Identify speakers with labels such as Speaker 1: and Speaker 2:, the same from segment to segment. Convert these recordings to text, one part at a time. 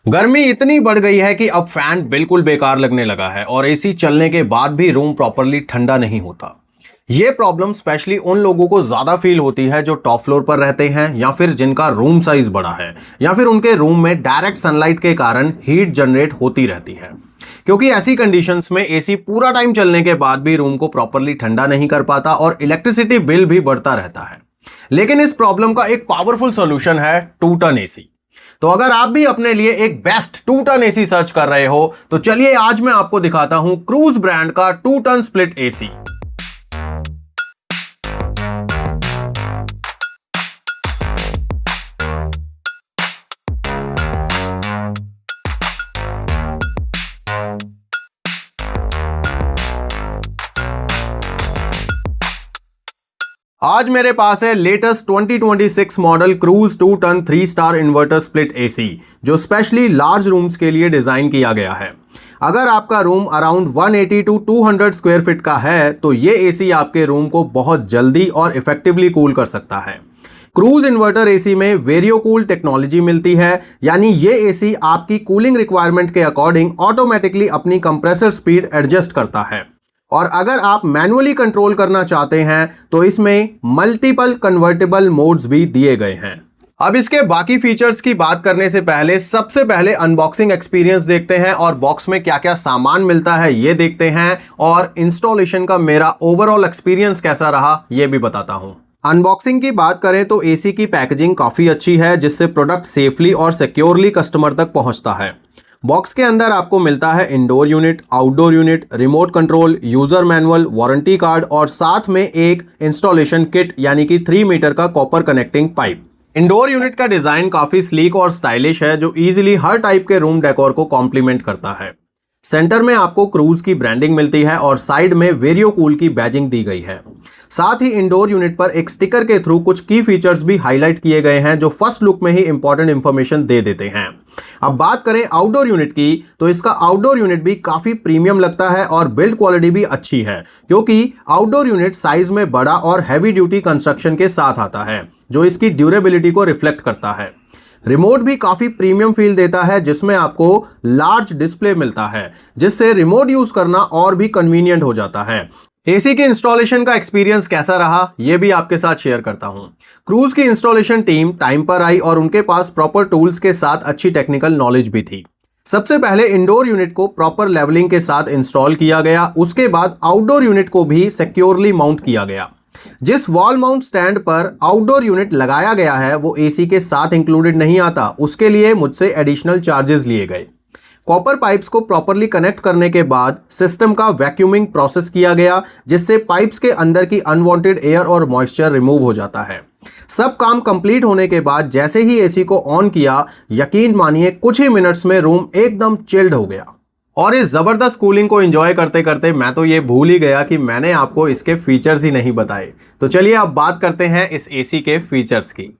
Speaker 1: गर्मी इतनी बढ़ गई है कि अब फैन बिल्कुल बेकार लगने लगा है और एसी चलने के बाद भी रूम प्रॉपरली ठंडा नहीं होता। ये प्रॉब्लम स्पेशली उन लोगों को ज्यादा फील होती है जो टॉप फ्लोर पर रहते हैं या फिर जिनका रूम साइज बड़ा है या फिर उनके रूम में डायरेक्ट सनलाइट के कारण हीट जनरेट होती रहती है। क्योंकि ऐसी कंडीशंस में एसी पूरा टाइम चलने के बाद भी रूम को प्रॉपरली ठंडा नहीं कर पाता और इलेक्ट्रिसिटी बिल भी बढ़ता रहता है। लेकिन इस प्रॉब्लम का एक पावरफुल सॉल्यूशन है 2 टन एसी। तो अगर आप भी अपने लिए एक बेस्ट 2 टन एसी सर्च कर रहे हो तो चलिए आज मैं आपको दिखाता हूं क्रूज ब्रांड का 2 टन स्प्लिट एसी। आज मेरे पास है latest 2026 model cruise 2 ton 3 star inverter split AC जो स्पेशली लार्ज रूम्स के लिए डिजाइन किया गया है। अगर आपका room around 180 to 200 square feet का है तो ये एसी आपके रूम को बहुत जल्दी और इफेक्टिवली कूल कर सकता है। क्रूज इन्वर्टर एसी में वेरियोकूल टेक्नोलॉजी मिलती है, यानी ये एसी आपकी कूलिंग रिक्वायरमेंट के अकॉर्डिंग ऑटोमेटिकली अपनी कंप्रेसर स्पीड एडजस्ट करता है। और अगर आप मैनुअली कंट्रोल करना चाहते हैं तो इसमें मल्टीपल कन्वर्टेबल मोड्स भी दिए गए हैं। अब इसके बाकी फीचर्स की बात करने से पहले सबसे पहले अनबॉक्सिंग एक्सपीरियंस देखते हैं और बॉक्स में क्या क्या सामान मिलता है ये देखते हैं और इंस्टॉलेशन का मेरा ओवरऑल एक्सपीरियंस कैसा रहा ये भी बताता हूं। अनबॉक्सिंग की बात करें तो एसी की पैकेजिंग काफी अच्छी है जिससे प्रोडक्ट सेफली और सिक्योरली कस्टमर तक पहुंचता है। बॉक्स के अंदर आपको मिलता है indoor unit, outdoor unit, remote control, user manual, warranty card और साथ में एक इंस्टॉलेशन किट यानी कि 3 मीटर का copper connecting pipe. Indoor unit का डिजाइन काफी स्लीक और स्टाइलिश है जो इजीली हर टाइप के रूम डेकोर को कॉम्प्लीमेंट करता है। सेंटर में आपको क्रूज की ब्रांडिंग मिलती है और साइड में वेरियोकूल की बैजिंग दी गई है। साथ ही इंडोर यूनिट पर एक स्टिकर के थ्रू कुछ की फीचर्स भी हाईलाइट किए गए हैं जो फर्स्ट लुक में ही इंपॉर्टेंट इंफॉर्मेशन दे देते हैं। अब बात करें आउटडोर यूनिट की तो इसका आउटडोर यूनिट भी काफी प्रीमियम लगता है और बिल्ड क्वालिटी भी अच्छी है क्योंकि आउटडोर यूनिट साइज में बड़ा और हैवी ड्यूटी कंस्ट्रक्शन के साथ आता है जो इसकी ड्यूरेबिलिटी को रिफ्लेक्ट करता है। रिमोट भी काफी प्रीमियम फील देता है जिसमें आपको लार्ज डिस्प्ले मिलता है जिससे रिमोट यूज करना और भी कन्वीनियंट हो जाता है। एसी के इंस्टॉलेशन का एक्सपीरियंस कैसा रहा ये भी आपके साथ शेयर करता हूं। क्रूज की इंस्टॉलेशन टीम टाइम पर आई और उनके पास प्रॉपर टूल्स के साथ अच्छी टेक्निकल नॉलेज भी थी। सबसे पहले इंडोर यूनिट को प्रॉपर लेवलिंग के साथ इंस्टॉल किया गया, उसके बाद आउटडोर यूनिट को भी सिक्योरली माउंट किया गया। जिस वॉल माउंट स्टैंड पर आउटडोर यूनिट लगाया गया है वो एसी के साथ इंक्लूडेड नहीं आता, उसके लिए मुझसे एडिशनल चार्जेस लिए गए। कॉपर पाइप्स को प्रॉपरली कनेक्ट करने के बाद सिस्टम का वैक्यूमिंग प्रोसेस किया गया जिससे पाइप्स के अंदर की अनवांटेड एयर और मॉइस्चर रिमूव हो जाता है। सब काम कंप्लीट होने के बाद जैसे ही एसी को ऑन किया, यकीन मानिए कुछ ही मिनट्स में रूम एकदम चिल्ड हो गया। और इस जबरदस्त कूलिंग को एंजॉय करते करते मैं तो ये भूल ही गया कि मैंने आपको इसके फीचर्स ही नहीं बताए। तो चलिए अब बात करते हैं इस एसी के फीचर्स की।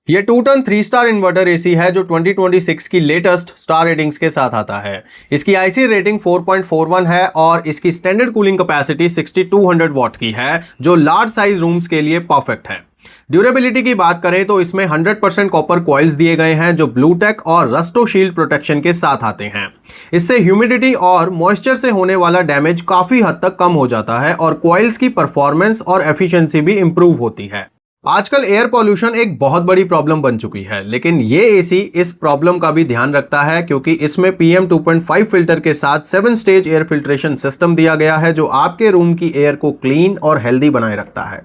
Speaker 1: ये 2 टन 3 स्टार इन्वर्टर एसी है जो 2026 की लेटेस्ट स्टार रेटिंग्स के साथ आता है। इसकी आईसी रेटिंग 4.41 है और इसकी स्टैंडर्ड कूलिंग कैपेसिटी 6200 वॉट की है जो लार्ज साइज रूम्स के लिए परफेक्ट है। ड्यूरेबिलिटी की बात करें तो इसमें 100% कॉपर कॉइल्स दिए गए हैं जो ब्लूटेक और रस्टो शील्ड प्रोटेक्शन के साथ आते हैं। इससे ह्यूमिडिटी और मॉइस्चर से होने वाला डैमेज काफी हद तक कम हो जाता है और कॉइल्स की परफॉर्मेंस और एफिशिएंसी भी इंप्रूव होती है। आजकल एयर पॉल्यूशन एक बहुत बड़ी प्रॉब्लम बन चुकी है, लेकिन ये एसी इस प्रॉब्लम का भी ध्यान रखता है क्योंकि इसमें PM 2.5 फिल्टर के साथ 7 स्टेज एयर फिल्ट्रेशन सिस्टम दिया गया है जो आपके रूम की एयर को क्लीन और हेल्दी बनाए रखता है।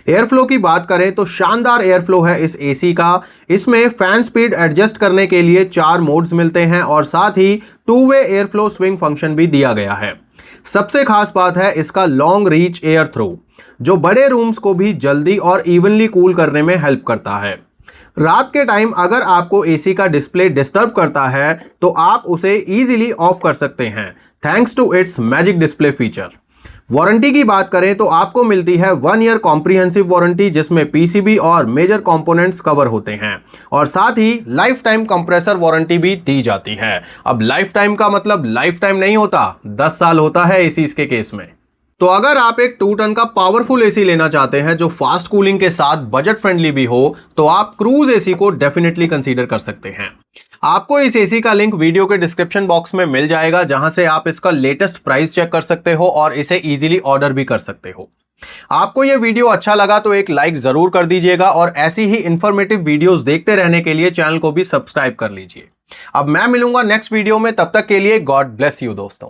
Speaker 1: एयर फ्लो की बात करें तो शानदार एयर फ्लो है इस एसी का। इसमें फैन स्पीड एडजस्ट करने के लिए 4 मोड्स मिलते हैं और साथ ही two way air flow swing function भी दिया गया है। सबसे खास बात है इसका लॉन्ग रीच एयर थ्रो जो बड़े रूम्स को भी जल्दी और इवनली कूल करने में हेल्प करता है। रात के टाइम अगर आपको एसी का डिस्प्ले डिस्टर्ब करता है तो आप उसे इजीली ऑफ कर सकते हैं thanks to its magic display feature. Warranty की बात करें तो आपको मिलती है 1 ईयर कॉम्प्रिहेंसिव वारंटी जिसमें पीसीबी और मेजर कंपोनेंट्स कवर होते हैं और साथ ही लाइफ टाइम कंप्रेसर वारंटी भी दी जाती है। अब लाइफ टाइम का मतलब लाइफ टाइम नहीं होता, 10 साल होता है एसी के केस में। तो अगर आप एक 2 टन का पावरफुल एसी लेना चाहते हैं जो फास्ट कूलिंग के साथ बजट फ्रेंडली भी हो तो आप क्रूज एसी को डेफिनेटली कंसीडर कर सकते हैं। आपको इस एसी का लिंक वीडियो के डिस्क्रिप्शन बॉक्स में मिल जाएगा, जहां से आप इसका लेटेस्ट प्राइस चेक कर सकते हो और इसे इजीली ऑर्डर भी कर सकते हो। आपको यह वीडियो अच्छा लगा तो एक लाइक जरूर कर दीजिएगा और ऐसी ही इंफॉर्मेटिव वीडियोस देखते रहने के लिए चैनल को भी सब्सक्राइब कर लीजिए। अब मैं मिलूंगा नेक्स्ट वीडियो में, तब तक के लिए गॉड ब्लेस यू दोस्तों।